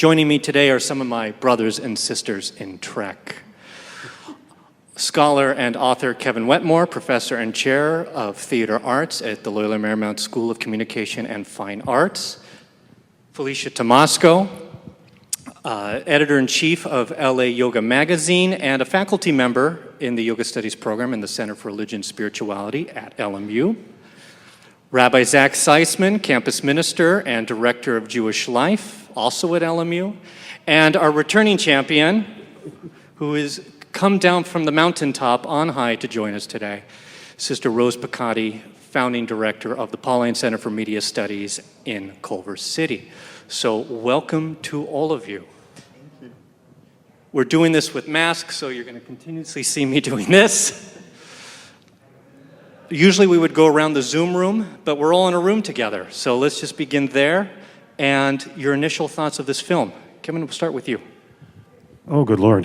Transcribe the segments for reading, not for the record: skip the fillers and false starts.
Joining me today are some of my brothers and sisters in Trek. Scholar and author Kevin Wetmore, professor and chair of theater arts at the Loyola Marymount School of Communication and Fine Arts. Felicia Tomasko, editor-in-chief of LAYoga magazine and a faculty member in the Yoga Studies program in the Center for Religion and Spirituality at LMU. Rabbi Zachary Zysman, campus minister and director of Jewish Life, also at LMU, and our returning champion, who has come down from the mountaintop on high to join us today, Sister Rose Pacatte, founding director of the Pauline Center for Media Studies in Culver City. So welcome to all of you. Thank you. We're doing this with masks, so you're going to continuously see me doing this. Usually we would go around the Zoom room, but we're all in a room together. So let's just begin there. And your initial thoughts of this film. Kevin, we'll start with you. Oh, good Lord.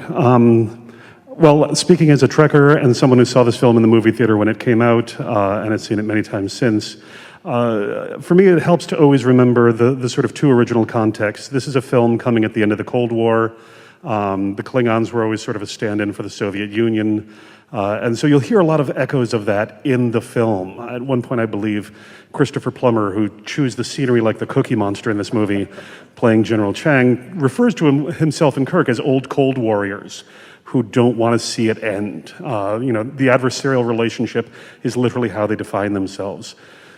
Well, speaking as a Trekker and someone who saw this film in the movie theater when it came out, and has seen it many times since, for me it helps to always remember the sort of two original contexts. This is a film coming at the end of the Cold War. The Klingons were always sort of a stand-in for the Soviet Union. And so you'll hear a lot of echoes of that in the film. At one point, I believe, Christopher Plummer, who chews the scenery like the Cookie Monster in this movie, playing General Chang, refers to himself and Kirk as old Cold Warriors who don't want to see it end. The adversarial relationship is literally how they define themselves.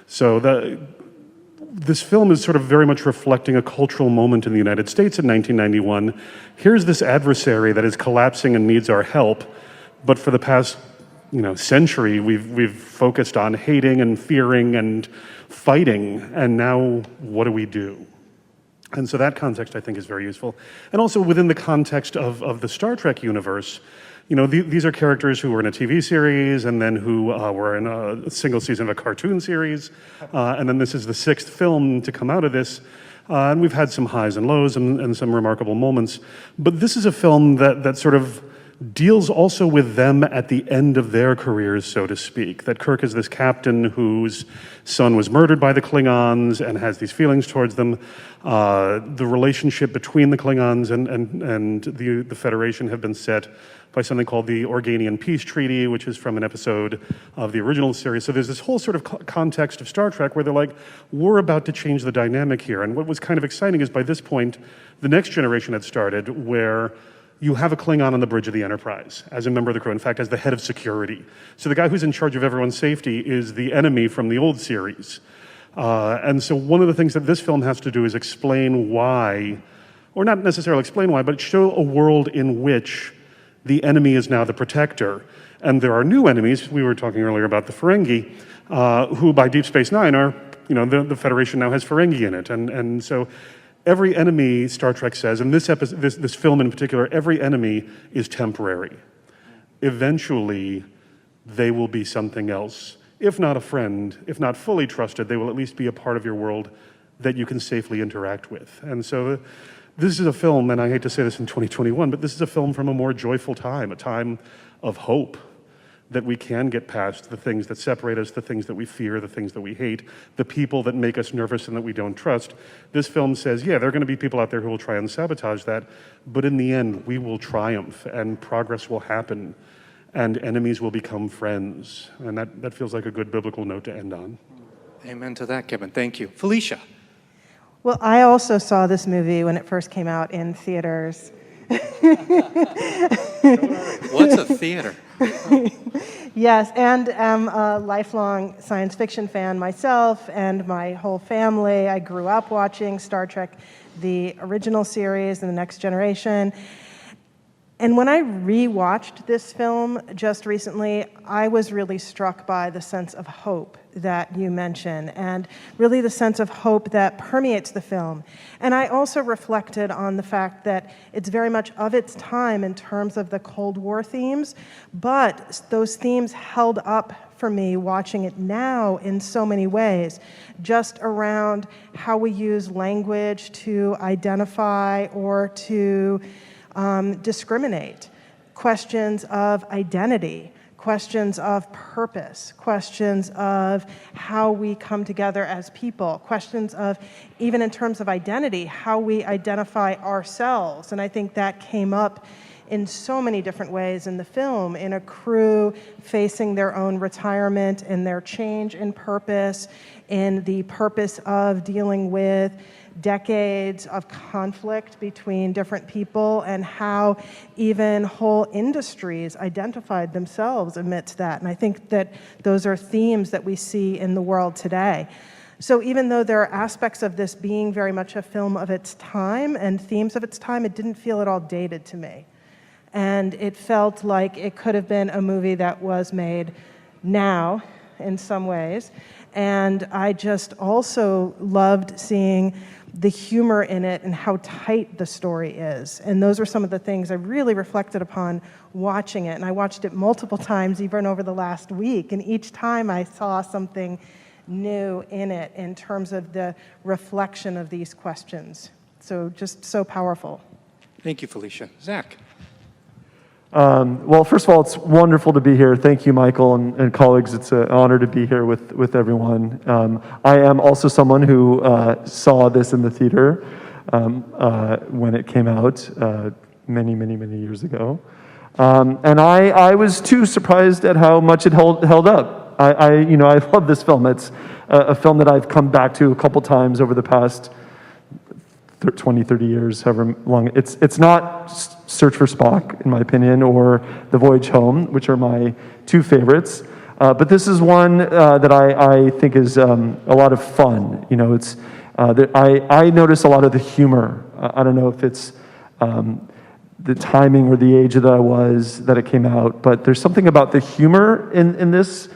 So this film is sort of very much reflecting a cultural moment in the United States in 1991. Here's this adversary that is collapsing and needs our help. But for the past, century, we've focused on hating and fearing and fighting, and now what do we do? And so that context, I think, is very useful. And also within the context of the Star Trek universe, these are characters who were in a TV series and then who were in a single season of a cartoon series, and then this is the sixth film to come out of this. And we've had some highs and lows and some remarkable moments. But this is a film that sort of deals also with them at the end of their careers, so to speak. That Kirk is this captain whose son was murdered by the Klingons and has these feelings towards them. The relationship between the Klingons and the Federation have been set by something called the Organian Peace Treaty, which is from an episode of the original series. So there's this whole sort of context of Star Trek where they're like, we're about to change the dynamic here. And what was kind of exciting is by this point, the next generation had started where you have a Klingon on the bridge of the Enterprise as a member of the crew, in fact, as the head of security. So the guy who's in charge of everyone's safety is the enemy from the old series. And so one of the things that this film has to do is explain why, or not necessarily explain why, but show a world in which the enemy is now the protector. And there are new enemies. We were talking earlier about the Ferengi, who by Deep Space Nine are, the Federation now has Ferengi in it. And so every enemy, Star Trek says, and this film in particular, every enemy is temporary. Eventually, they will be something else. If not a friend, if not fully trusted, they will at least be a part of your world that you can safely interact with. And so this is a film, and I hate to say this in 2021, but this is a film from a more joyful time, a time of hope, that we can get past the things that separate us, the things that we fear, the things that we hate, the people that make us nervous and that we don't trust. This film says, yeah, there are going to be people out there who will try and sabotage that, but in the end, we will triumph and progress will happen and enemies will become friends. And that feels like a good biblical note to end on. Amen to that, Kevin. Thank you. Felicia. Well, I also saw this movie when it first came out in theaters. What's a theater? Yes, and am a lifelong science fiction fan myself and my whole family. I grew up watching Star Trek, the original series and the Next Generation. And when I rewatched this film just recently, I was really struck by the sense of hope that you mentioned, and really the sense of hope that permeates the film. And I also reflected on the fact that it's very much of its time in terms of the Cold War themes, but those themes held up for me watching it now in so many ways, just around how we use language to identify or to discriminate, questions of identity, questions of purpose, questions of how we come together as people, questions of, even in terms of identity, how we identify ourselves. And I think that came up in so many different ways in the film, in a crew facing their own retirement and their change in purpose, in the purpose of dealing with decades of conflict between different people, and how even whole industries identified themselves amidst that. And I think that those are themes that we see in the world today. So even though there are aspects of this being very much a film of its time and themes of its time, it didn't feel at all dated to me. And it felt like it could have been a movie that was made now in some ways. And I just also loved seeing the humor in it and how tight the story is. And those were some of the things I really reflected upon watching it. And I watched it multiple times, even over the last week. And each time I saw something new in it in terms of the reflection of these questions. So just so powerful. Thank you, Felicia. Zach. Well, first of all, it's wonderful to be here. Thank you, Michael and colleagues. It's an honor to be here with everyone. I am also someone who saw this in the theater when it came out many, many, many years ago. And I was too surprised at how much it held up. I love this film. It's a film that I've come back to a couple times over the past 20, 30 years, however long. It's not Search for Spock, in my opinion, or The Voyage Home, which are my two favorites. But this is one that I think is a lot of fun. I notice a lot of the humor. I don't know if it's the timing or the age that I was that it came out, but there's something about the humor in this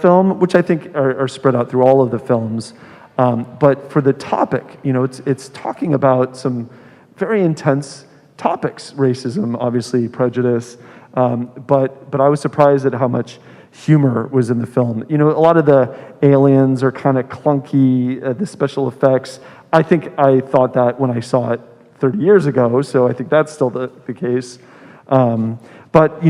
film, which I think are spread out through all of the films. But for the topic, it's talking about some very intense topics: racism, obviously, prejudice. But I was surprised at how much humor was in the film. A lot of the aliens are kind of clunky, the special effects. I think I thought that when I saw it 30 years ago, so I think that's still the case. But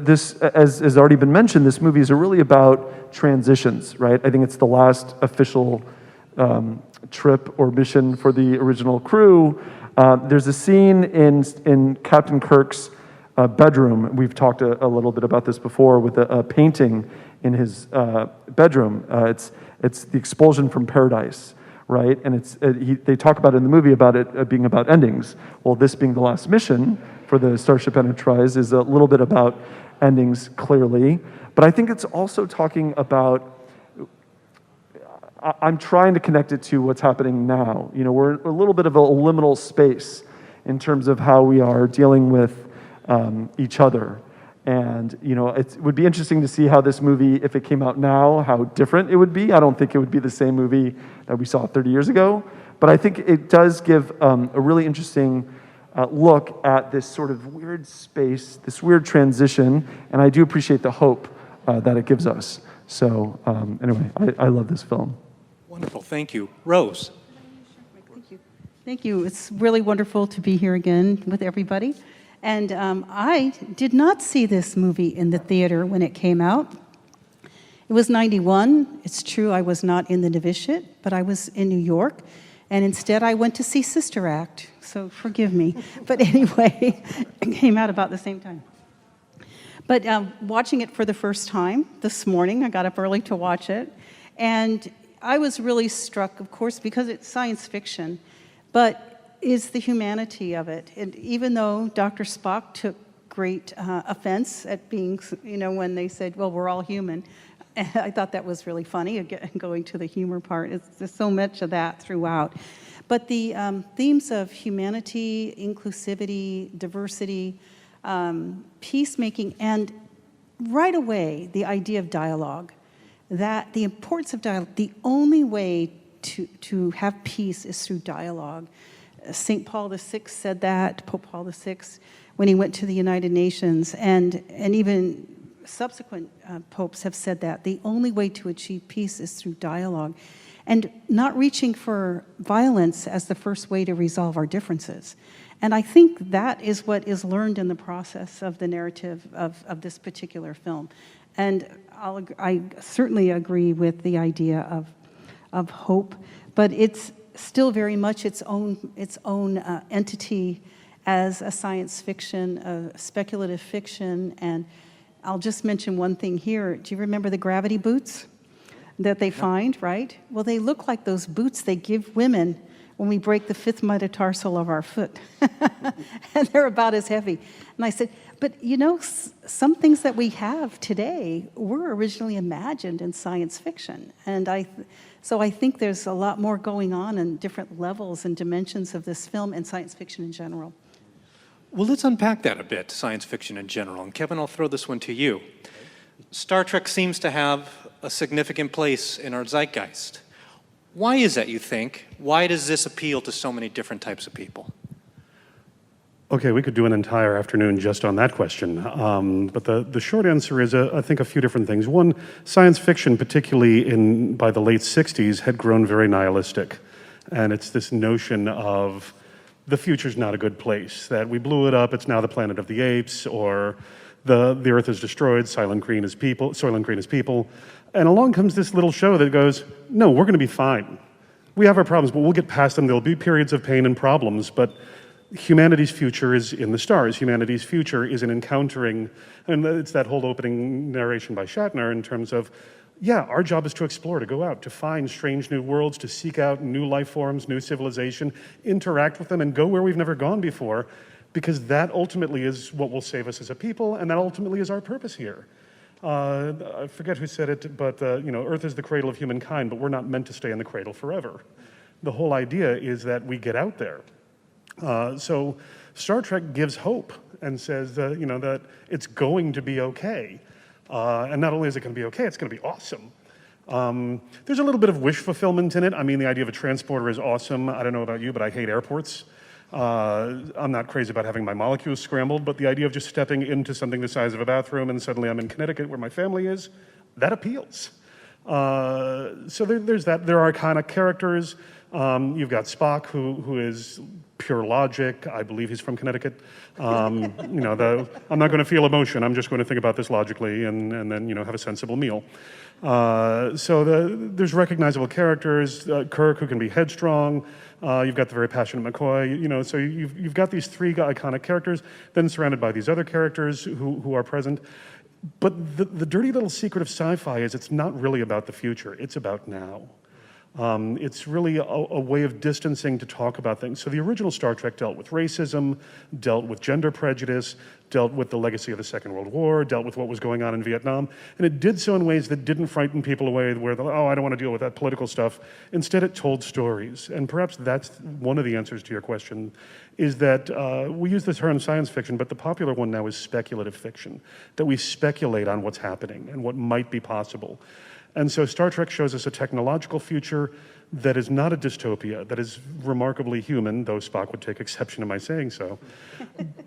this, as has already been mentioned, this movie is really about transitions, right? I think it's the last official trip or mission for the original crew. There's a scene in Captain Kirk's bedroom. We've talked a little bit about this before, with a painting in his bedroom. It's the expulsion from paradise, right? And they talk about it in the movie about it being about endings. Well, this being the last mission for the Starship Enterprise is a little bit about endings, clearly. But I think it's also talking about, I'm trying to connect it to what's happening now. We're in a little bit of a liminal space in terms of how we are dealing with each other. And, it would be interesting to see how this movie, if it came out now, how different it would be. I don't think it would be the same movie that we saw 30 years ago. But I think it does give a really interesting look at this sort of weird space, this weird transition. And I do appreciate the hope that it gives us. So anyway, I love this film. Wonderful. Thank you. Rose. Thank you. Thank you. It's really wonderful to be here again with everybody. And I did not see this movie in the theater when it came out. It was 91. It's true, I was not in the novitiate, but I was in New York. And instead, I went to see Sister Act. So forgive me. But anyway, it came out about the same time. But watching it for the first time this morning, I got up early to watch it. And I was really struck, of course, because it's science fiction, but is the humanity of it. And even though Dr. Spock took great offense at being, when they said, well, we're all human, I thought that was really funny, going to the humor part. There's so much of that throughout. But the themes of humanity, inclusivity, diversity, peacemaking, and right away, the idea of dialogue, that the importance of dialogue, the only way to have peace is through dialogue. St. Paul VI said that, Pope Paul VI, when he went to the United Nations, and even subsequent popes have said that. The only way to achieve peace is through dialogue, and not reaching for violence as the first way to resolve our differences. And I think that is what is learned in the process of the narrative of this particular film. And I certainly agree with the idea of hope, but it's still very much its own entity as a science fiction, a speculative fiction. And I'll just mention one thing here. Do you remember the gravity boots that they find, right? Well, they look like those boots they give women when we break the fifth metatarsal of our foot. And they're about as heavy. And I said, but you know, some things that we have today were originally imagined in science fiction. And so I think there's a lot more going on in different levels and dimensions of this film and science fiction in general. Well, let's unpack that a bit, science fiction in general. And Kevin, I'll throw this one to you. Star Trek seems to have a significant place in our zeitgeist. Why is that, you think? Why does this appeal to so many different types of people? Okay, we could do an entire afternoon just on that question. But the short answer is, I think, a few different things. One, science fiction, particularly by the late 60s, had grown very nihilistic. And it's this notion of the future's not a good place, that we blew it up, it's now the planet of the apes, or the Earth is destroyed, Soylent Green is people. And along comes this little show that goes, no, we're going to be fine. We have our problems, but we'll get past them. There'll be periods of pain and problems, but humanity's future is in the stars. Humanity's future is in encountering, and it's that whole opening narration by Shatner in terms of, yeah, our job is to explore, to go out, to find strange new worlds, to seek out new life forms, new civilization, interact with them, and go where we've never gone before, because that ultimately is what will save us as a people, and that ultimately is our purpose here. I forget who said it, but Earth is the cradle of humankind, but we're not meant to stay in the cradle forever. The whole idea is that we get out there. So Star Trek gives hope and says that it's going to be okay. And not only is it going to be okay, it's going to be awesome. There's a little bit of wish fulfillment in it. I mean, the idea of a transporter is awesome. I don't know about you, but I hate airports. I'm not crazy about having my molecules scrambled, but the idea of just stepping into something the size of a bathroom and suddenly I'm in Connecticut where my family is, that appeals. So there's that. There are kind of characters. You've got Spock, who is pure logic. I believe he's from Connecticut. I'm not going to feel emotion. I'm just going to think about this logically and then have a sensible meal. So there's recognizable characters. Kirk, who can be headstrong. You've got the very passionate McCoy. So you've got these three iconic characters, then surrounded by these other characters who are present. But the dirty little secret of sci-fi is it's not really about the future. It's about now. It's really a way of distancing to talk about things. So the original Star Trek dealt with racism, dealt with gender prejudice, dealt with the legacy of the Second World War, dealt with what was going on in Vietnam, and it did so in ways that didn't frighten people away where they're, I don't want to deal with that political stuff. Instead, it told stories. And perhaps that's one of the answers to your question, is that we use the term science fiction, but the popular one now is speculative fiction, that we speculate on what's happening and what might be possible. And so Star Trek shows us a technological future that is not a dystopia, that is remarkably human, though Spock would take exception to my saying so.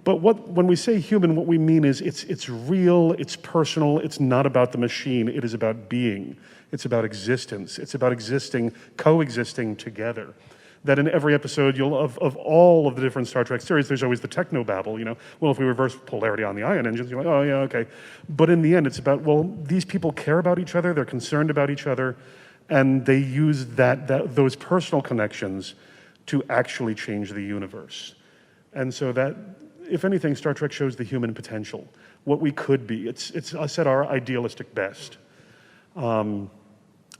But when we say human, what we mean is it's real, it's personal, it's not about the machine, it is about being. It's about existence. It's about existing, coexisting together. That in every episode of all of the different Star Trek series, there's always the technobabble, well, if we reverse polarity on the ion engines, you're like, oh yeah, okay. But in the end, it's about, well, these people care about each other, they're concerned about each other, and they use those personal connections to actually change the universe. And so that, if anything, Star Trek shows the human potential, what we could be. It's us at our idealistic best.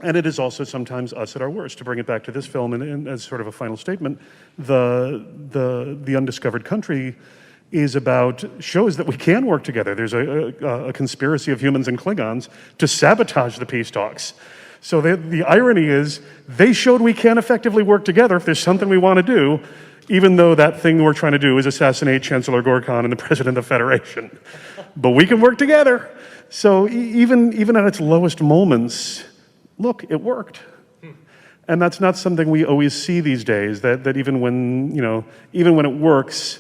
And it is also sometimes us at our worst. To bring it back to this film, and as sort of a final statement, the Undiscovered Country shows that we can work together. There's a conspiracy of humans and Klingons to sabotage the peace talks. So the irony is, they showed we can effectively work together if there's something we want to do, even though that thing we're trying to do is assassinate Chancellor Gorkon and the President of the Federation. But we can work together. So even at its lowest moments, look, it worked. And that's not something we always see these days, that even when it works,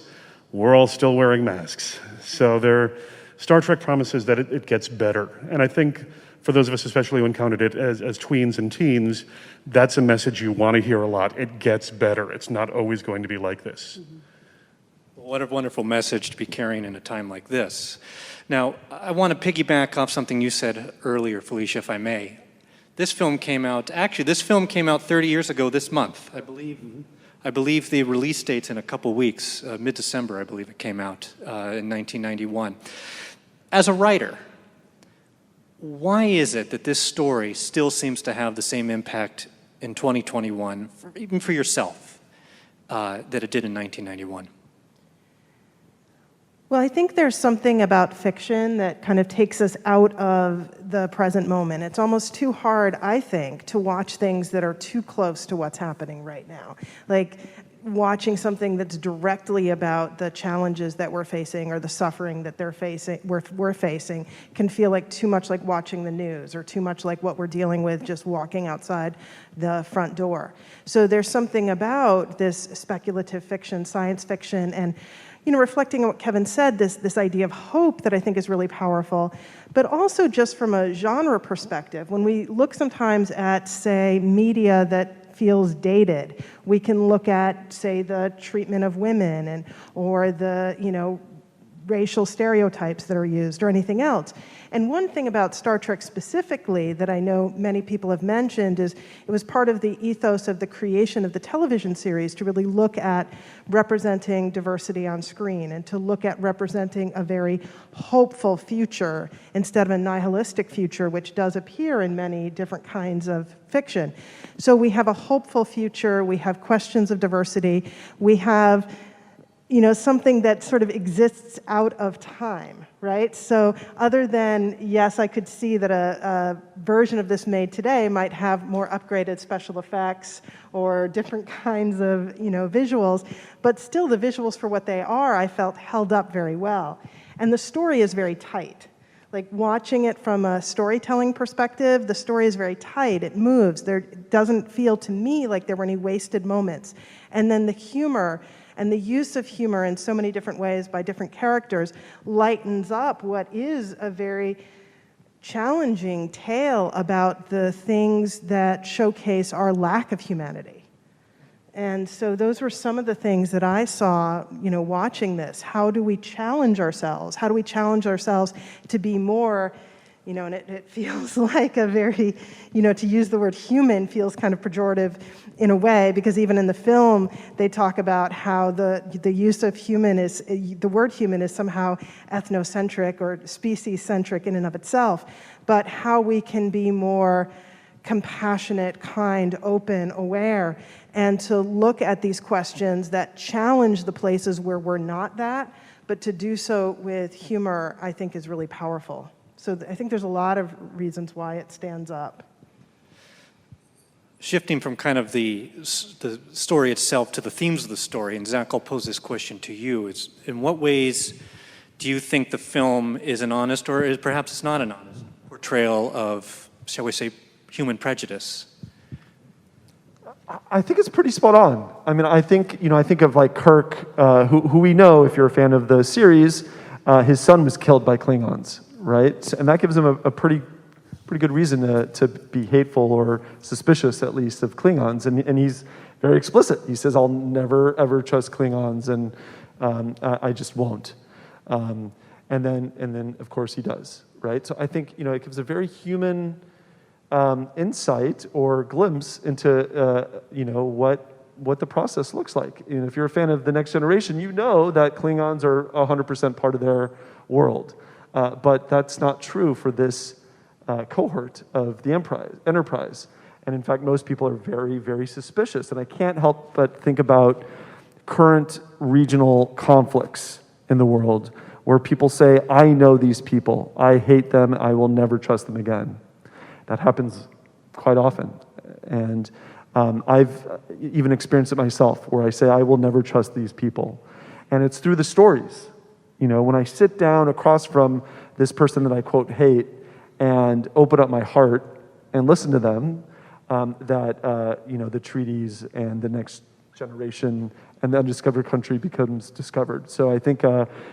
we're all still wearing masks. So Star Trek promises that it gets better. And I think for those of us especially who encountered it as tweens and teens, that's a message you want to hear a lot. It gets better. It's not always going to be like this. What a wonderful message to be carrying in a time like this. Now, I want to piggyback off something you said earlier, Felicia, if I may. This film came out 30 years ago this month, I believe. I believe the release date's in a couple weeks, mid-December, I believe it came out in 1991. As a writer, why is it that this story still seems to have the same impact in 2021, even for yourself, that it did in 1991? Well, I think there's something about fiction that kind of takes us out of the present moment. It's almost too hard, I think, to watch things that are too close to what's happening right now. Like watching something that's directly about the challenges that we're facing or the suffering that we're facing can feel like too much like watching the news or too much like what we're dealing with just walking outside the front door. So there's something about this speculative fiction, science fiction, and reflecting on what Kevin said, this idea of hope that I think is really powerful, but also just from a genre perspective. When we look sometimes at, say, media that feels dated, we can look at, say, the treatment of women or the, racial stereotypes that are used or anything else. And one thing about Star Trek specifically that I know many people have mentioned is it was part of the ethos of the creation of the television series to really look at representing diversity on screen and to look at representing a very hopeful future instead of a nihilistic future, which does appear in many different kinds of fiction. So we have a hopeful future, we have questions of diversity, we have something that sort of exists out of time, right? So other than, yes, I could see that a version of this made today might have more upgraded special effects or different kinds of, visuals, but still the visuals for what they are, I felt held up very well. And the story is very tight. Like watching it from a storytelling perspective, the story is very tight, it moves. There doesn't feel to me like there were any wasted moments. And then the humor, and the use of humor in so many different ways by different characters lightens up what is a very challenging tale about the things that showcase our lack of humanity. And so those were some of the things that I saw, watching this. How do we challenge ourselves? How do we challenge ourselves to be more, and it feels like a very, to use the word human feels kind of pejorative in a way, because even in the film, they talk about how the use of human is, the word human is somehow ethnocentric or species-centric in and of itself, but how we can be more compassionate, kind, open, aware, and to look at these questions that challenge the places where we're not that, but to do so with humor, I think is really powerful. So I think there's a lot of reasons why it stands up. Shifting from kind of the story itself to the themes of the story, and Zach, I'll pose this question to you, is in what ways do you think the film is an honest, or perhaps it's not an honest, portrayal of, shall we say, human prejudice? I think it's pretty spot on. I mean, I think of like Kirk, who we know, if you're a fan of the series, his son was killed by Klingons, right? And that gives him a pretty good reason to be hateful or suspicious, at least, of Klingons. And he's very explicit. He says, I'll never, ever trust Klingons, and I just won't. And then, of course, he does, right? So I think, it gives a very human insight or glimpse into, what the process looks like. And if you're a fan of The Next Generation, you know that Klingons are 100% part of their world. But that's not true for this cohort of the Enterprise. And in fact, most people are very, very suspicious. And I can't help but think about current regional conflicts in the world where people say, I know these people, I hate them, I will never trust them again. That happens quite often. And I've even experienced it myself, where I say, I will never trust these people. And it's through the stories. When I sit down across from this person that I quote hate and open up my heart and listen to them, the treaties and the next generation and the undiscovered country becomes discovered. So I think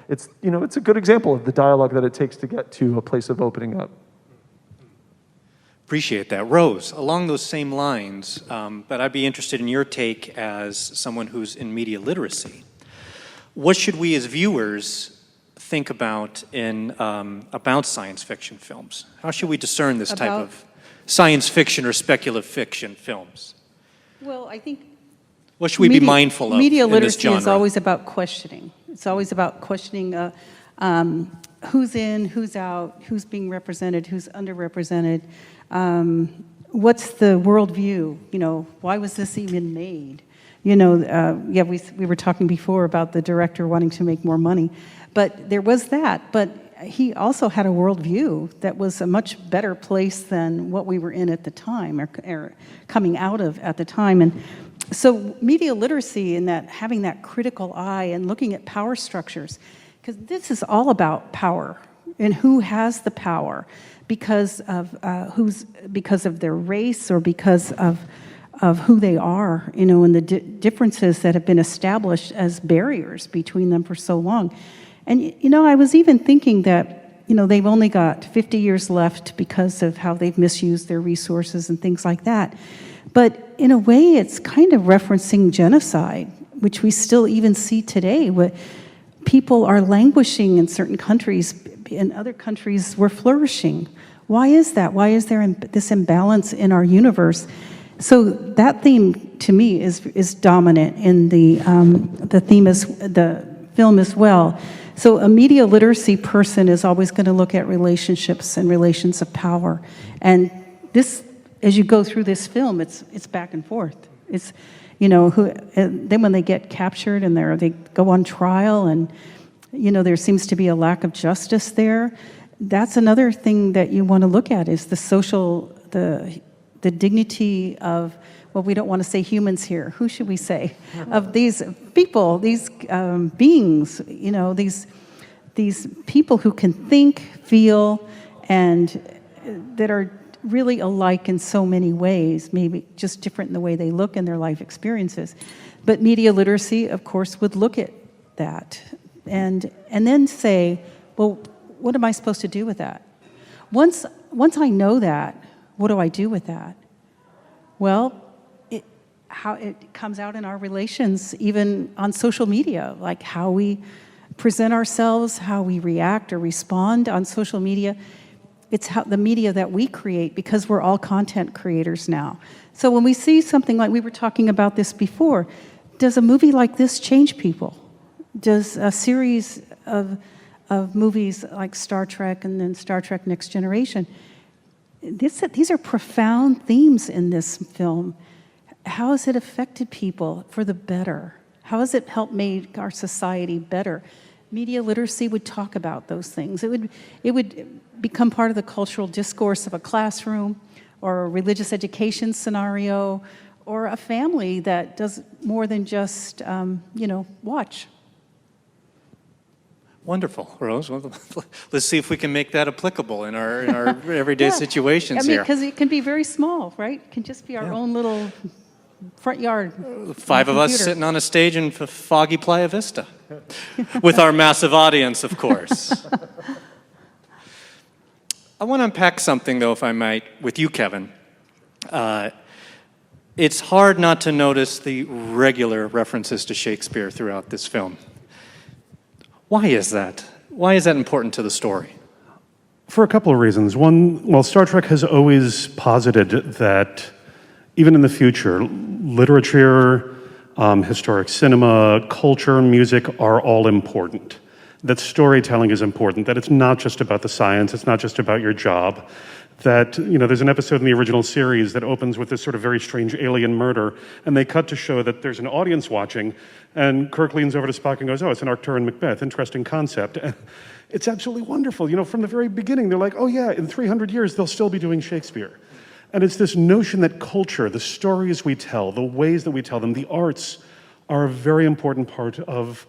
it's a good example of the dialogue that it takes to get to a place of opening up. Appreciate that. Rose, along those same lines, but I'd be interested in your take as someone who's in media literacy. what should we as viewers think about in about science fiction films? How should we discern this type of science fiction or speculative fiction films? Well, I think What should we be mindful of media in this literacy genre? is always about questioning. It's always about questioning who's in, who's out, who's being represented, who's underrepresented. What's the worldview? You know, why was this even made? You know, yeah, we were talking before about the director wanting to make more money, but there was that. But he also had a worldview that was a much better place than what we were in at the time, or coming out of at the time. And so media literacy and that having that critical eye and looking at power structures, because this is all about power and who has the power because of their race or because of who they are, you know, and the differences that have been established as barriers between them for so long. And, you know, I was even thinking that, you know, they've only got 50 years left because of how they've misused their resources and things like that. But in a way, it's kind of referencing genocide, which we still even see today, where people are languishing in certain countries, in other countries we're flourishing. Why is that? Why is there this imbalance in our universe? So that theme, to me, is dominant in the film as well. So a media literacy person is always going to look at relationships and relations of power. And this, as you go through this film, it's back and forth. It's, you know, then when they get captured and they go on trial and, you know, there seems to be a lack of justice there. That's another thing that you want to look at is the social, the dignity of, well, we don't want to say humans here. Who should we say? Of these people, these beings, you know, these people who can think, feel, and that are really alike in so many ways, maybe just different in the way they look and their life experiences. But media literacy, of course, would look at that and then say, well, what am I supposed to do with that? Once I know that, what do I do with that? Well, how it comes out in our relations, even on social media, like how we present ourselves, how we react or respond on social media. It's how the media that we create, because we're all content creators now. So when we see something like, we were talking about this before, does a movie like this change people? Does a series of movies like Star Trek and then Star Trek Next Generation, these are profound themes in this film. How has it affected people for the better? How has it helped make our society better? Media literacy would talk about those things. It would become part of the cultural discourse of a classroom or a religious education scenario or a family that does more than just, watch. Wonderful, Rose. Well, let's see if we can make that applicable in our everyday situations here. here. Because it can be very small, right? It can just be our own little front yard. Five of us sitting on a stage in foggy Playa Vista with our massive audience, of course. I want to unpack something, though, if I might, with you, Kevin. It's hard not to notice the regular references to Shakespeare throughout this film. Why is that? Why is that important to the story? For a couple of reasons. One, well, Star Trek has always posited that even in the future, literature, historic cinema, culture, music are all important. That storytelling is important, that it's not just about the science, it's not just about your job. That, there's an episode in the original series that opens with this sort of very strange alien murder, and they cut to show that there's an audience watching, and Kirk leans over to Spock and goes, oh, it's an Arcturan Macbeth, interesting concept. And it's absolutely wonderful. From the very beginning, they're like, oh yeah, in 300 years, they'll still be doing Shakespeare. And it's this notion that culture, the stories we tell, the ways that we tell them, the arts are a very important part of,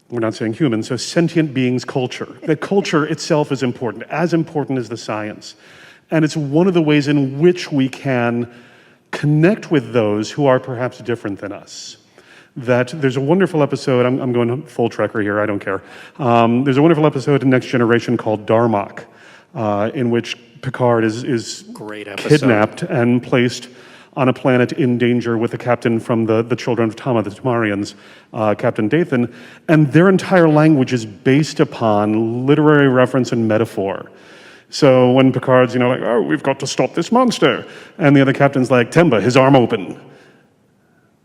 we're not saying human, so sentient beings' culture. That culture itself is important as the science. And it's one of the ways in which we can connect with those who are perhaps different than us. That there's a wonderful episode, I'm going full Trekker here, I don't care. There's a wonderful episode in Next Generation called Darmok, in which Picard is kidnapped and placed on a planet in danger with a captain from the Children of Tama, the Tamarians, Captain Dathan, and their entire language is based upon literary reference and metaphor. So when Picard's, like, oh, we've got to stop this monster, and the other captain's like, Temba, his arm open.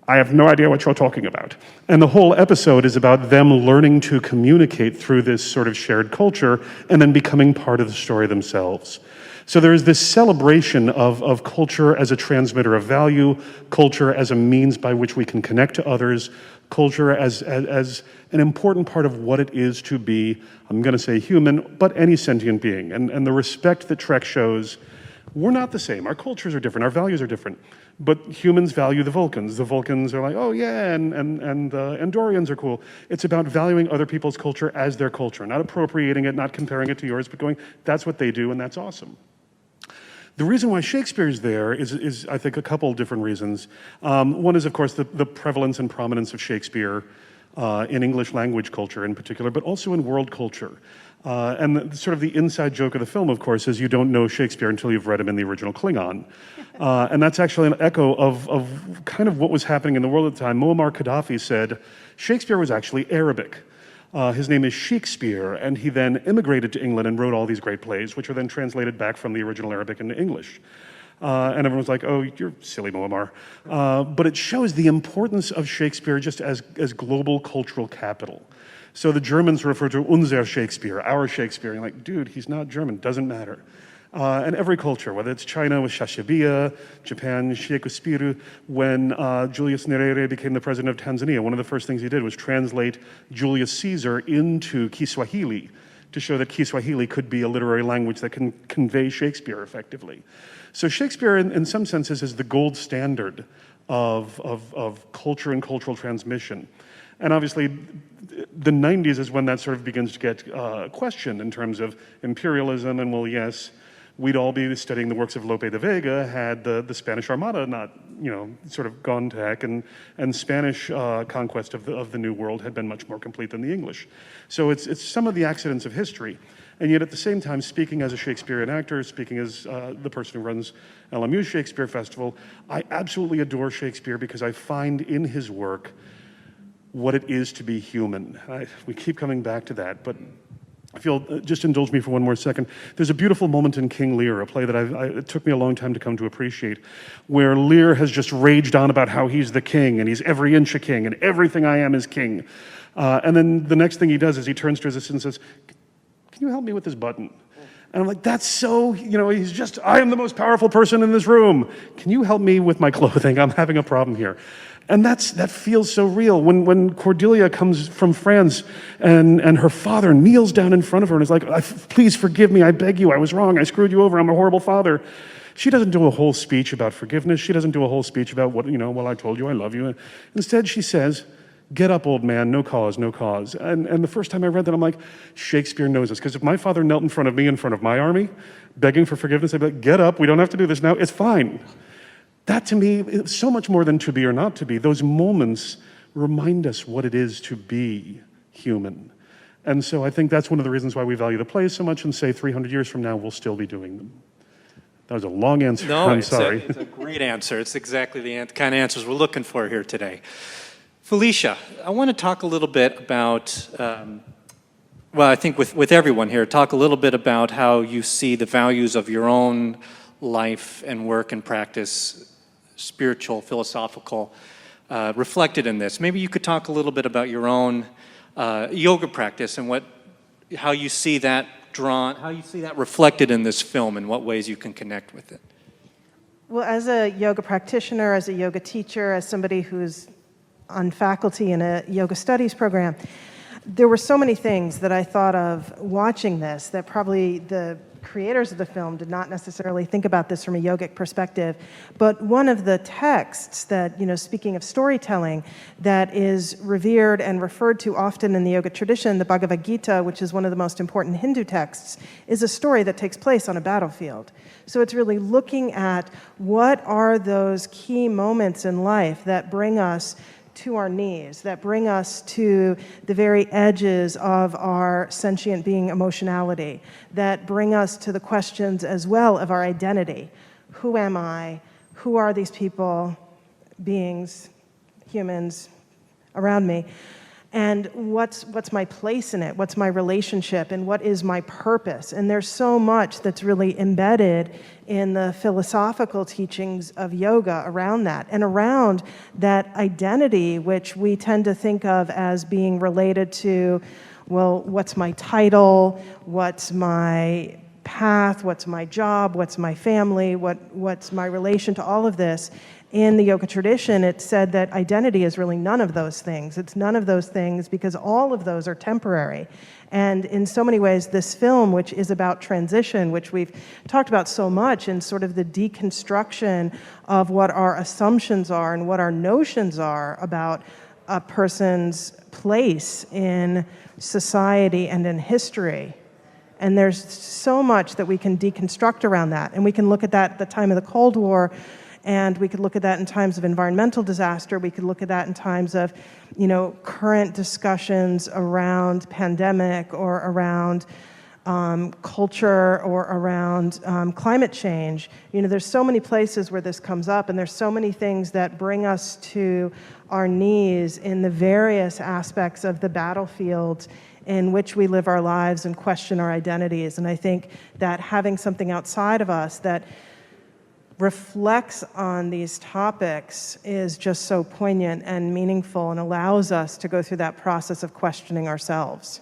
I have no idea what you're talking about. And the whole episode is about them learning to communicate through this sort of shared culture and then becoming part of the story themselves. So there is this celebration of culture as a transmitter of value, culture as a means by which we can connect to others, culture as an important part of what it is to be, I'm going to say human, but any sentient being. And the respect that Trek shows, we're not the same. Our cultures are different, our values are different. But humans value the Vulcans. The Vulcans are like, oh yeah, and Andorians are cool. It's about valuing other people's culture as their culture, not appropriating it, not comparing it to yours, but going, that's what they do, and that's awesome. The reason why Shakespeare is there is I think, a couple different reasons. One is, of course, the prevalence and prominence of Shakespeare in English language culture in particular, but also in world culture. And sort of the inside joke of the film, of course, is you don't know Shakespeare until you've read him in the original Klingon. And that's actually an echo of kind of what was happening in the world at the time. Muammar Gaddafi said Shakespeare was actually Arabic. His name is Shakespeare, and he then immigrated to England and wrote all these great plays, which were then translated back from the original Arabic into English. And everyone was like, oh, you're silly, Muammar. But it shows the importance of Shakespeare just as global cultural capital. So the Germans refer to unser Shakespeare, our Shakespeare. And you're like, dude, he's not German, doesn't matter. And every culture, whether it's China with Shashabia, Japan, Shakespeare, when Julius Nyerere became the president of Tanzania, one of the first things he did was translate Julius Caesar into Kiswahili to show that Kiswahili could be a literary language that can convey Shakespeare effectively. So Shakespeare, in some senses, is the gold standard of culture and cultural transmission. And obviously, the 90s is when that sort of begins to get questioned in terms of imperialism, and well, yes, we'd all be studying the works of Lope de Vega had the Spanish Armada not, sort of gone to heck, and Spanish conquest of the New World had been much more complete than the English. So it's some of the accidents of history. And yet at the same time, speaking as a Shakespearean actor, speaking as the person who runs LMU's Shakespeare Festival, I absolutely adore Shakespeare because I find in his work what it is to be human. We keep coming back to that, but I feel, just indulge me for one more second. There's a beautiful moment in King Lear, a play that it took me a long time to come to appreciate, where Lear has just raged on about how he's the king, and he's every inch a king, and everything I am is king. And then the next thing he does is he turns to his assistant and says, can you help me with this button? And I'm like, that's so, he's just, I am the most powerful person in this room. Can you help me with my clothing? I'm having a problem here. And that feels so real. When Cordelia comes from France and her father kneels down in front of her and is like, please forgive me, I beg you, I was wrong, I screwed you over, I'm a horrible father. She doesn't do a whole speech about forgiveness. She doesn't do a whole speech about what, well, I told you I love you. Instead, she says, get up, old man, no cause, no cause. And the first time I read that, I'm like, Shakespeare knows this. Because if my father knelt in front of me, in front of my army, begging for forgiveness, I'd be like, get up, we don't have to do this now, it's fine. That to me is so much more than to be or not to be. Those moments remind us what it is to be human. And so I think that's one of the reasons why we value the plays so much and say 300 years from now, we'll still be doing them. That was a long answer, No, I'm sorry. It's a great answer. It's exactly the kind of answers we're looking for here today. Felicia, I want to talk a little bit about, I think with everyone here, talk a little bit about how you see the values of your own life and work and practice, spiritual, philosophical, reflected in this. Maybe you could talk a little bit about your own yoga practice and how you see that reflected in this film, and what ways you can connect with it. Well, as a yoga practitioner, as a yoga teacher, as somebody who's on faculty in a yoga studies program, there were so many things that I thought of watching this that probably the creators of the film did not necessarily think about this from a yogic perspective. But one of the texts that, speaking of storytelling, that is revered and referred to often in the yoga tradition, the Bhagavad-Gita, which is one of the most important Hindu texts, is a story that takes place on a battlefield. So it's really looking at what are those key moments in life that bring us to our knees, that bring us to the very edges of our sentient being emotionality, that bring us to the questions as well of our identity. Who am I? who are these people, beings, humans around me, and what's my place in it, what's my relationship, and what is my purpose? And there's so much that's really embedded in the philosophical teachings of yoga around that, and around that identity, which we tend to think of as being related to, well, what's my title, what's my path, what's my job, what's my family, what's my relation to all of this. In the yoga tradition, it's said that identity is really none of those things. It's none of those things because all of those are temporary. And in so many ways, this film, which is about transition, which we've talked about so much, and sort of the deconstruction of what our assumptions are and what our notions are about a person's place in society and in history. And there's so much that we can deconstruct around that. And we can look at that at the time of the Cold War, and we could look at that in times of environmental disaster. We could look at that in times of, current discussions around pandemic or around culture or around climate change. There's so many places where this comes up, and there's so many things that bring us to our knees in the various aspects of the battlefield in which we live our lives and question our identities. And I think that having something outside of us that reflects on these topics is just so poignant and meaningful and allows us to go through that process of questioning ourselves.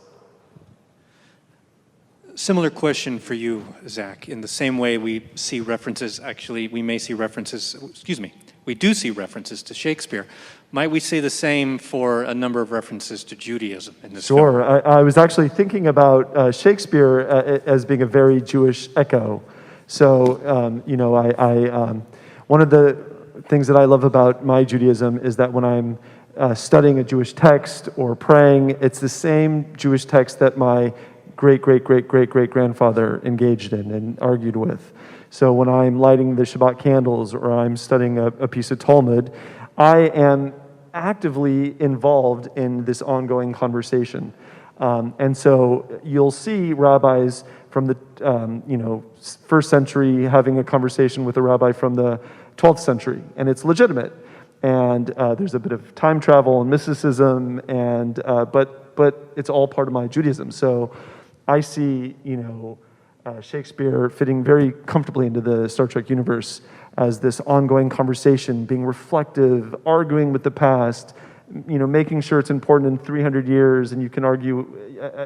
Similar question for you, Zach. In the same way we see references, actually, we may see references, we do see references to Shakespeare. Might we say the same for a number of references to Judaism in this film? Sure. I was actually thinking about Shakespeare as being a very Jewish echo. So, one of the things that I love about my Judaism is that when I'm studying a Jewish text or praying, it's the same Jewish text that my great-great-great-great-great-grandfather engaged in and argued with. So when I'm lighting the Shabbat candles or I'm studying a piece of Talmud, I am actively involved in this ongoing conversation. And so you'll see rabbis from the first century having a conversation with a rabbi from the 12th century, and it's legitimate. And there's a bit of time travel and mysticism, and but it's all part of my Judaism. So I see Shakespeare fitting very comfortably into the Star Trek universe as this ongoing conversation, being reflective, arguing with the past, making sure it's important in 300 years, and you can argue.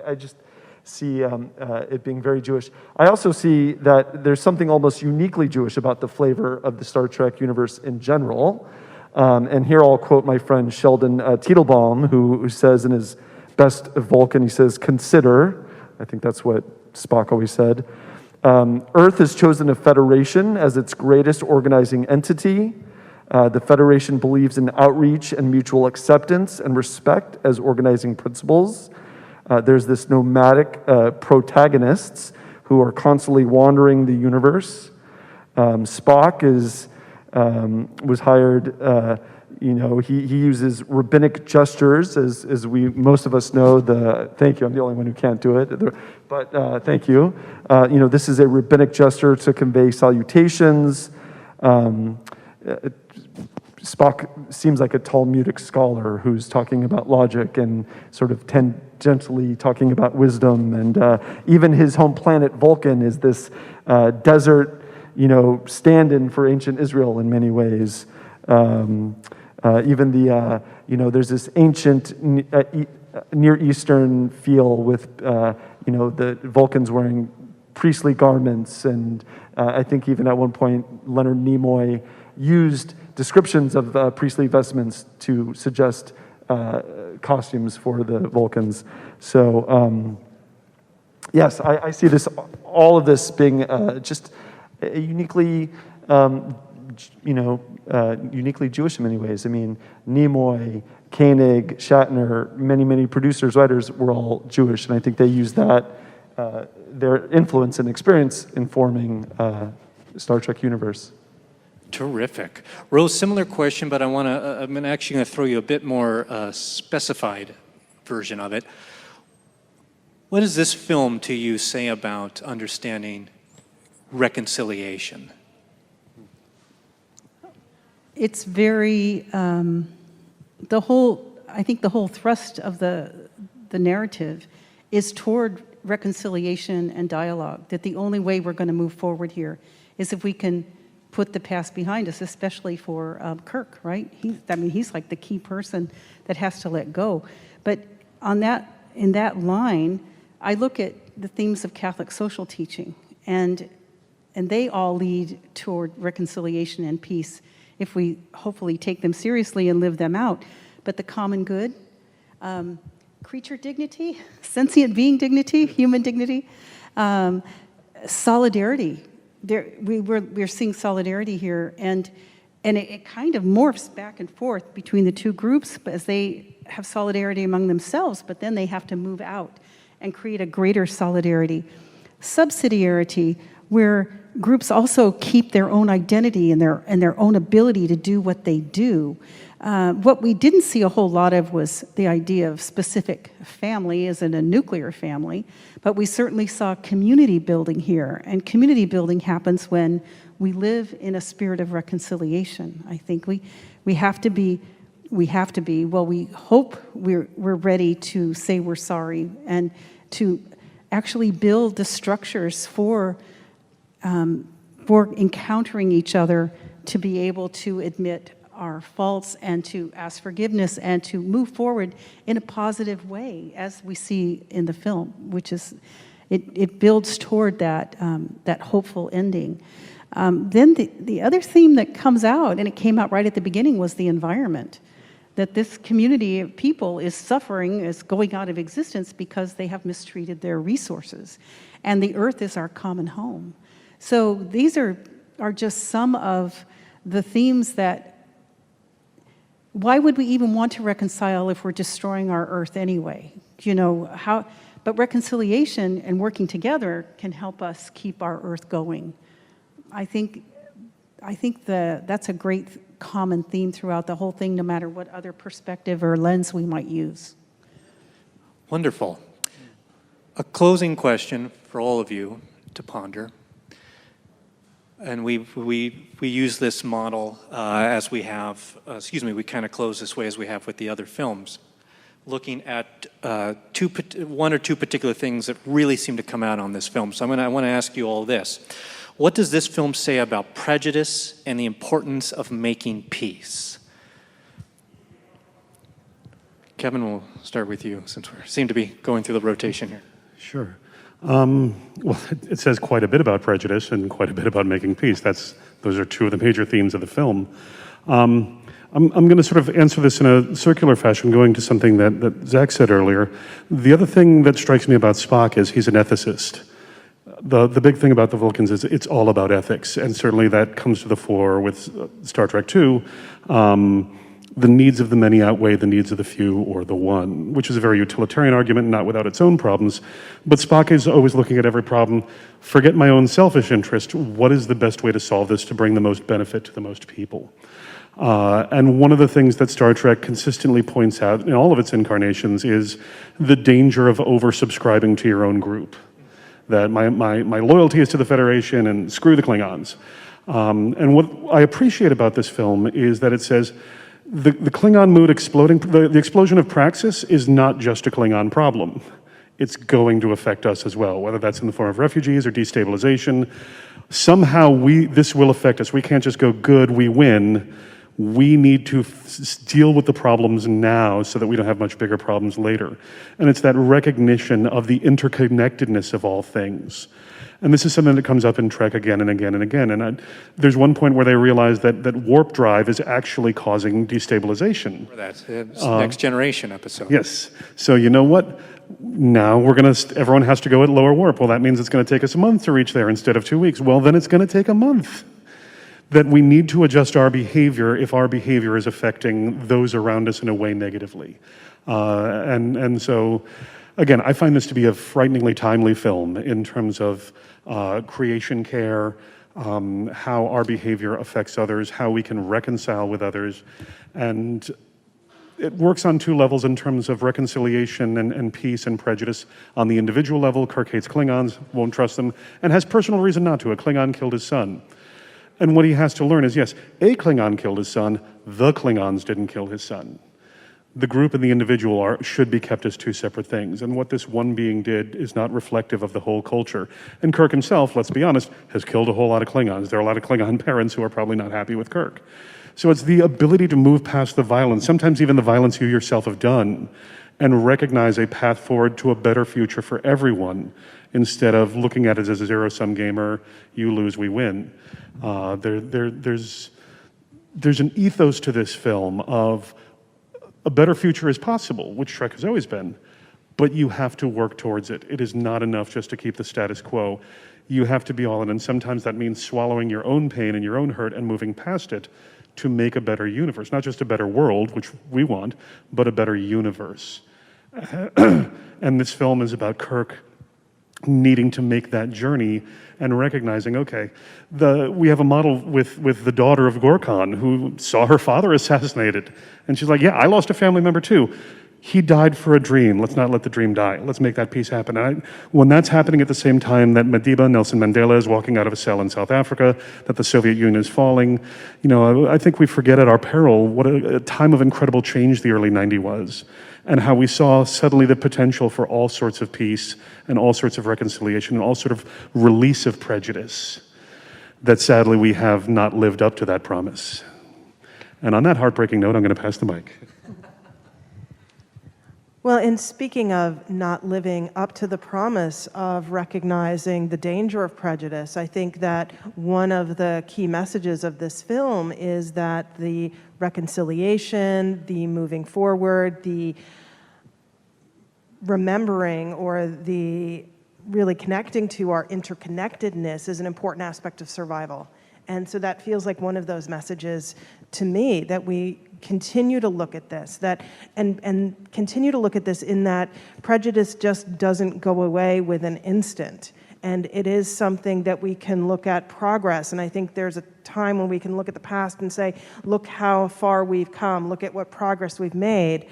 I just see it being very Jewish. I also see that there's something almost uniquely Jewish about the flavor of the Star Trek universe in general. And here I'll quote my friend Sheldon Teitelbaum, who says in his best Vulcan, he says, "Consider," I think that's what Spock always said, "Earth has chosen a federation as its greatest organizing entity. The federation believes in outreach and mutual acceptance and respect as organizing principles. There's this nomadic protagonists who are constantly wandering the universe. Spock was hired. He uses rabbinic gestures, as most of us know. Thank you. I'm the only one who can't do it, but thank you. This is a rabbinic gesture to convey salutations. Spock seems like a Talmudic scholar who's talking about logic and sort of tangentially talking about wisdom. And even his home planet, Vulcan, is this desert, stand-in for ancient Israel in many ways. Even there's this ancient Near Eastern feel with, the Vulcans wearing priestly garments. And I think even at one point, Leonard Nimoy used descriptions of priestly vestments to suggest costumes for the Vulcans. So, yes, I see all of this being just uniquely, uniquely Jewish in many ways. I mean, Nimoy, Koenig, Shatner, many producers, writers were all Jewish, and I think they used that, their influence and experience in forming the Star Trek universe. Terrific. Rose, similar question, but I'm actually going to throw you a bit more specified version of it. What does this film to you say about understanding reconciliation? it's very, I think the whole thrust of the narrative is toward reconciliation and dialogue, that the only way we're going to move forward here is if we can put the past behind us, especially for Kirk, right? He's like the key person that has to let go. But in that line, I look at the themes of Catholic social teaching, and they all lead toward reconciliation and peace if we hopefully take them seriously and live them out. But the common good, creature dignity, sentient being dignity, human dignity, solidarity. We're seeing solidarity here, and it kind of morphs back and forth between the two groups as they have solidarity among themselves, but then they have to move out and create a greater solidarity. Subsidiarity, where groups also keep their own identity and their own ability to do what they do. What we didn't see a whole lot of was the idea of specific family as in a nuclear family, but we certainly saw community building here. And community building happens when we live in a spirit of reconciliation. I think we have to be, well, we hope we're ready to say we're sorry and to actually build the structures for encountering each other, to be able to admit our faults and to ask forgiveness and to move forward in a positive way, as we see in the film, which is, it builds toward that hopeful ending. Then the other theme that comes out, and it came out right at the beginning, was the environment. That this community of people is suffering, is going out of existence because they have mistreated their resources. And the earth is our common home. So these are just some of the themes that, why would we even want to reconcile if we're destroying our earth anyway? But reconciliation and working together can help us keep our earth going. I think that's a great common theme throughout the whole thing, no matter what other perspective or lens we might use. Wonderful. A closing question for all of you to ponder. And we use this model as we have, we kind of close this way as we have with the other films, looking at one or two particular things that really seem to come out on this film. So I want to ask you all this. What does this film say about prejudice and the importance of making peace? Kevin, we'll start with you, since we seem to be going through the rotation here. Sure. Well, it says quite a bit about prejudice and quite a bit about making peace. Those are two of the major themes of the film. I'm going to sort of answer this in a circular fashion, going to something that Zach said earlier. The other thing that strikes me about Spock is he's an ethicist. The big thing about the Vulcans is it's all about ethics, and certainly that comes to the fore with Star Trek II. The needs of the many outweigh the needs of the few or the one, which is a very utilitarian argument, not without its own problems. But Spock is always looking at every problem. Forget my own selfish interest. What is the best way to solve this to bring the most benefit to the most people? And one of the things that Star Trek consistently points out in all of its incarnations is the danger of oversubscribing to your own group. That my loyalty is to the Federation and screw the Klingons. And what I appreciate about this film is that it says the Klingon mood exploding, the explosion of praxis is not just a Klingon problem. It's going to affect us as well, whether that's in the form of refugees or destabilization. Somehow this will affect us. We can't just go, good, we win. We need to deal with the problems now so that we don't have much bigger problems later. And it's that recognition of the interconnectedness of all things. And this is something that comes up in Trek again and again and again. And there's one point where they realize that warp drive is actually causing destabilization. That's the Next Generation episode. Yes. So you know what? Now everyone has to go at lower warp. Well, that means it's going to take us a month to reach there instead of 2 weeks. Well, then it's going to take a month. That we need to adjust our behavior if our behavior is affecting those around us in a way negatively. And so, again, I find this to be a frighteningly timely film in terms of creation care, how our behavior affects others, how we can reconcile with others. And it works on two levels in terms of reconciliation and peace and prejudice. On the individual level, Kirk hates Klingons, won't trust them, and has personal reason not to. A Klingon killed his son. And what he has to learn is, yes, a Klingon killed his son, the Klingons didn't kill his son. The group and the individual should be kept as two separate things. And what this one being did is not reflective of the whole culture. And Kirk himself, let's be honest, has killed a whole lot of Klingons. There are a lot of Klingon parents who are probably not happy with Kirk. So it's the ability to move past the violence, sometimes even the violence you yourself have done, and recognize a path forward to a better future for everyone, instead of looking at it as a zero-sum game, or you lose, we win. There's an ethos to this film of a better future is possible, which Trek has always been, but you have to work towards it. It is not enough just to keep the status quo. You have to be all in, and sometimes that means swallowing your own pain and your own hurt and moving past it to make a better universe. Not just a better world, which we want, but a better universe. And this film is about Kirk needing to make that journey and recognizing, okay, we have a model with the daughter of Gorkon who saw her father assassinated. And she's like, yeah, I lost a family member too. He died for a dream. Let's not let the dream die. Let's make that peace happen. When that's happening at the same time that Madiba, Nelson Mandela, is walking out of a cell in South Africa, that the Soviet Union is falling, I think we forget at our peril what a time of incredible change the early 90s was, and how we saw suddenly the potential for all sorts of peace and all sorts of reconciliation and all sort of release of prejudice, that sadly we have not lived up to that promise. And on that heartbreaking note, I'm going to pass the mic. Well, in speaking of not living up to the promise of recognizing the danger of prejudice, I think that one of the key messages of this film is that the reconciliation, the moving forward, the remembering, or the really connecting to our interconnectedness is an important aspect of survival. And so that feels like one of those messages to me, that we continue to look at this, and continue to look at this in that prejudice just doesn't go away with an instant. And it is something that we can look at progress. And I think there's a time when we can look at the past and say, look how far we've come, look at what progress we've made.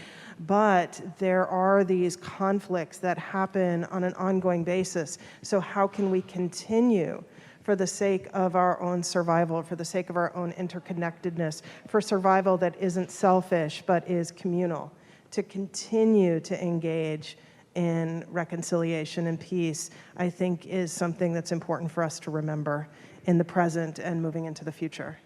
But there are these conflicts that happen on an ongoing basis. So how can we continue, for the sake of our own survival, for the sake of our own interconnectedness, for survival that isn't selfish but is communal, to continue to engage in reconciliation and peace, I think is something that's important for us to remember in the present and moving into the future.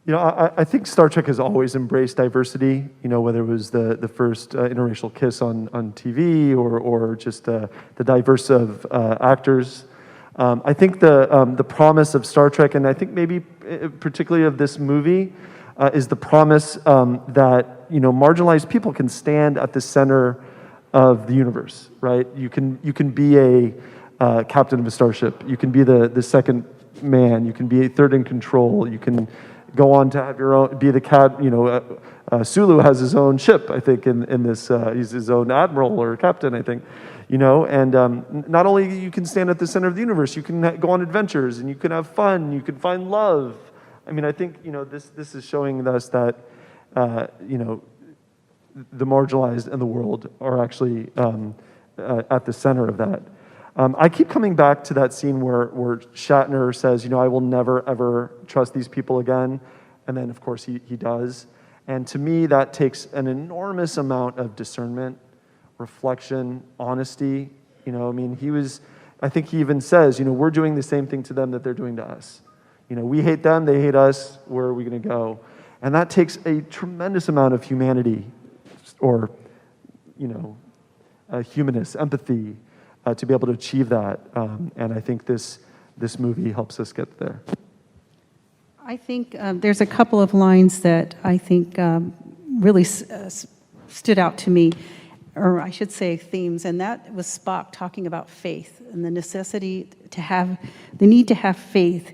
I think Star Trek has always embraced diversity, whether it was the first interracial kiss on TV or just the diverse of actors. I think the promise of Star Trek, and I think maybe particularly of this movie, is the promise that marginalized people can stand at the center of the universe, right? You can be a captain of a starship. You can be the second man. You can be a third in control. You can go on to have your own, be the cat. Sulu has his own ship, I think, in this. He's his own admiral or captain, I think. And not only you can stand at the center of the universe, you can go on adventures and you can have fun, you can find love. I mean, I think, this is showing us that, the marginalized in the world are actually at the center of that. I keep coming back to that scene where Shatner says, I will never, ever trust these people again. And then, of course, he does. And to me, that takes an enormous amount of discernment, reflection, honesty. I think he even says, we're doing the same thing to them that they're doing to us. We hate them, they hate us, where are we going to go? And that takes a tremendous amount of humanity, or, humanness, empathy, to be able to achieve that. And I think this movie helps us get there. I think there's a couple of lines that I think really stood out to me, or I should say themes, and that was Spock talking about faith and the necessity the need to have faith,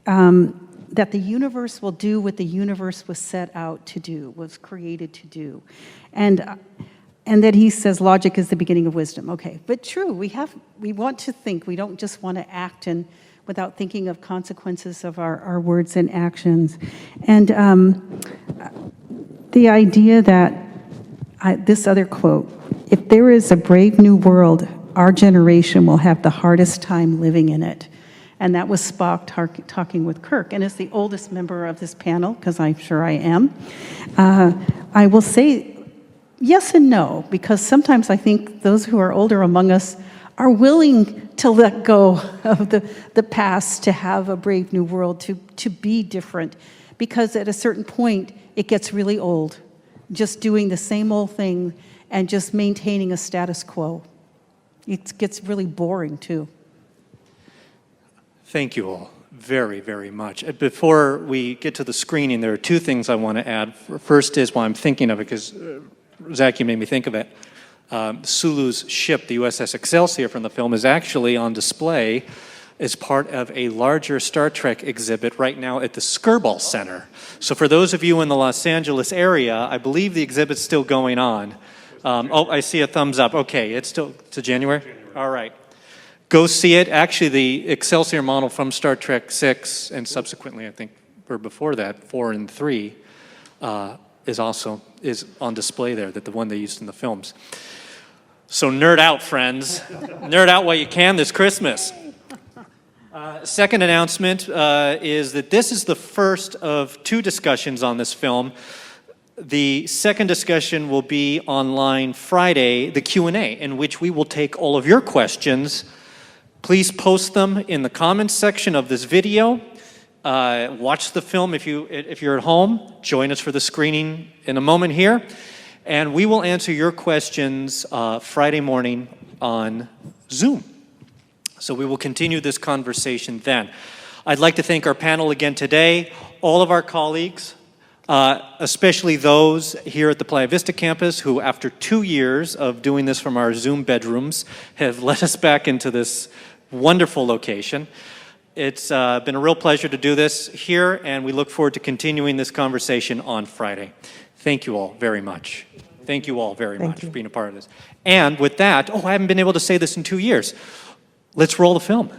that the universe will do what the universe was set out to do, was created to do. And that he says logic is the beginning of wisdom. Okay, but true, we want to think, we don't just want to act without thinking of consequences of our words and actions. And the idea that, this other quote, if there is a brave new world, our generation will have the hardest time living in it. and that was Spock talking with Kirk. And as the oldest member of this panel, because I'm sure I am, I will say yes and no, because sometimes I think those who are older among us are willing to let go of the past, to have a brave new world, to be different, because at a certain point, it gets really old, just doing the same old thing and just maintaining a status quo. It gets really boring, too. Thank you all very, very much. Before we get to the screening, there are two things I want to add. First is why I'm thinking of it, because Zach, you made me think of it. Sulu's ship, the USS Excelsior from the film, is actually on display as part of a larger Star Trek exhibit right now at the Skirball Center. So for those of you in the Los Angeles area, I believe the exhibit's still going on. Oh, I see a thumbs up. Okay, it's still to January? All right. Go see it. Actually, the Excelsior model from Star Trek 6, and subsequently, I think, or before that, 4 and 3, is on display there, that the one they used in the films. So nerd out, friends. Nerd out while you can this Christmas. Second announcement is that this is the first of 2 discussions on this film. The second discussion will be online Friday, the Q&A, in which we will take all of your questions. Please post them in the comments section of this video. Watch the film if you're at home. Join us for the screening in a moment here. And we will answer your questions Friday morning on Zoom. So we will continue this conversation then. I'd like to thank our panel again today, all of our colleagues, especially those here at the Playa Vista campus who, after 2 years of doing this from our Zoom bedrooms, have let us back into this wonderful location. It's been a real pleasure to do this here, and we look forward to continuing this conversation on Friday. Thank you all very much. Thank you all very much for being a part of this. And with that, I haven't been able to say this in 2 years. Let's roll the film.